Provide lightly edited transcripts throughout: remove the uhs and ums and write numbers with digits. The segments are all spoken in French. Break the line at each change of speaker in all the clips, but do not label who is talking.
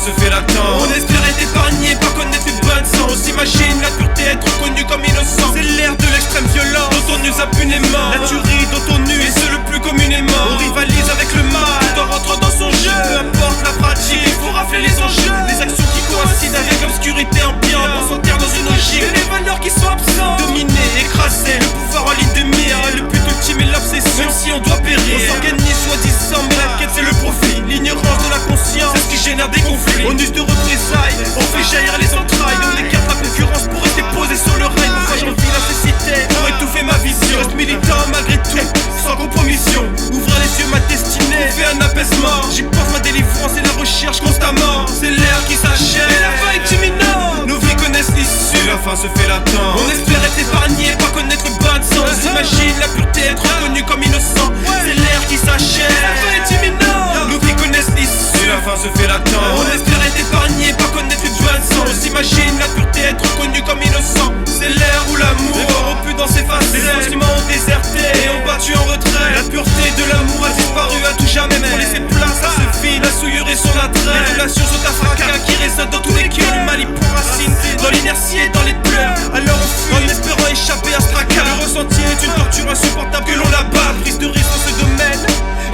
se fait l'attendre.
On espère être épargné, pas connaître les bains de sang. On s'imagine la pureté, être reconnu comme innocent. C'est l'ère de l'extrême violence dont on use impunément. La tuerie dont on use, et ce le plus communément. On rivalise avec le mal, tout en rentrant dans son jeu. Peu importe la pratique, il faut rafler les enjeux. Les actions qui coïncident avec l'obscurité ambiante. On s'enterre dans une logique, et les valeurs qui sont absentes. Dominer, écraser, le pouvoir en ligne de mire. Le but ultime est l'obsession, même si on doit périr. On s'organise soi-disant, mais la quête c'est le profit. L'ignorance de la conscience, c'est ce qui génère des conflits. On use de représailles, on fait jaillir les entrailles. On écarte la concurrence pour rester posé sur le rail. Parfois j'envie la cécité pour étouffer ma vision. Reste militant malgré tout, sans compromission. Ouvrir les yeux, ma destinée, fait un apaisement. J'y pense, ma délivrance et la recherche constamment. C'est l'ère qui s'achève, et la fin est imminente. Nos vies connaissent l'issue,
La fin se fait l'attendre.
on espère être épargné, pas connaître le bain de sang. On s'imagine la pureté, être reconnu comme innocent. C'est l'ère qui s'achève, et la fin est imminente. Nos vies connaissent l'issue,
La fin se fait l'attendre.
on espère être épargné, pas connaître le bain de sang. On s'imagine la pureté, être reconnu comme innocent. C'est l'ère où l'amour est rompu dans ses facettes. Les sentiments ont déserté et ont battu en retrait. La pureté de l'amour a disparu à tout jamais. Pour laisser place à ce vide, la souillure et son attrait. Les relations sont un fracas qui résonne dans tous les cœurs. Le mal y prend racine dans l'inertie et dans les pleurs. Alors on fuit en espérant échapper à ce tracas. Le ressenti est une torture insupportable que l'on abat. Prise de risque dans ce domaine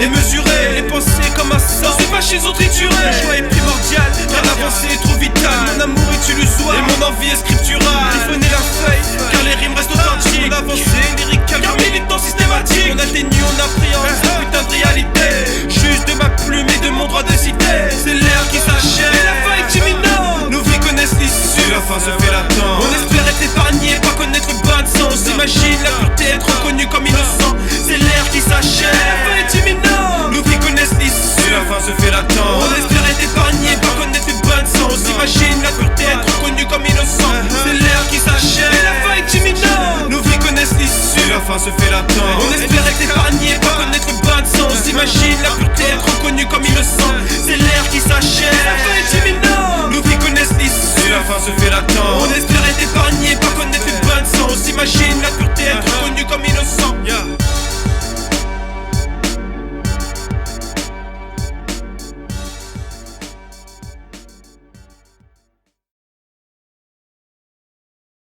et mesurer les pensées comme un sang. C'est pas chez eux trituré. Le choix est primordial car l'avancée est trop vitale. Mon amour est illusoire et mon envie est scripturale. Griffonner la feuille car les rimes restent authentiques. Mon avancée lyricale car militant systématique. On atténue, on appréhende cette putain de réalité. Juste de ma plume et de mon droit de citer. C'est l'ère qui s'achève et la fin est imminente. Nos vies connaissent l'issue,
La fin se fait l'attendre.
on espère être épargné, pas connaître le bain de sang. On s'imagine la pureté, être reconnu comme innocent. C'est l'ère qui s'achève, la fin est imminente. Nos vies connaissent l'issue,
La fin se fait l'attendre.
on espère être épargné, pas connaître le bain de sang. On s'imagine la pureté, être reconnu comme innocent. C'est l'ère qui s'achève, la fin est imminente. Nos vies connaissent l'issue,
La fin se fait l'attendre.
on espère être épargné, pas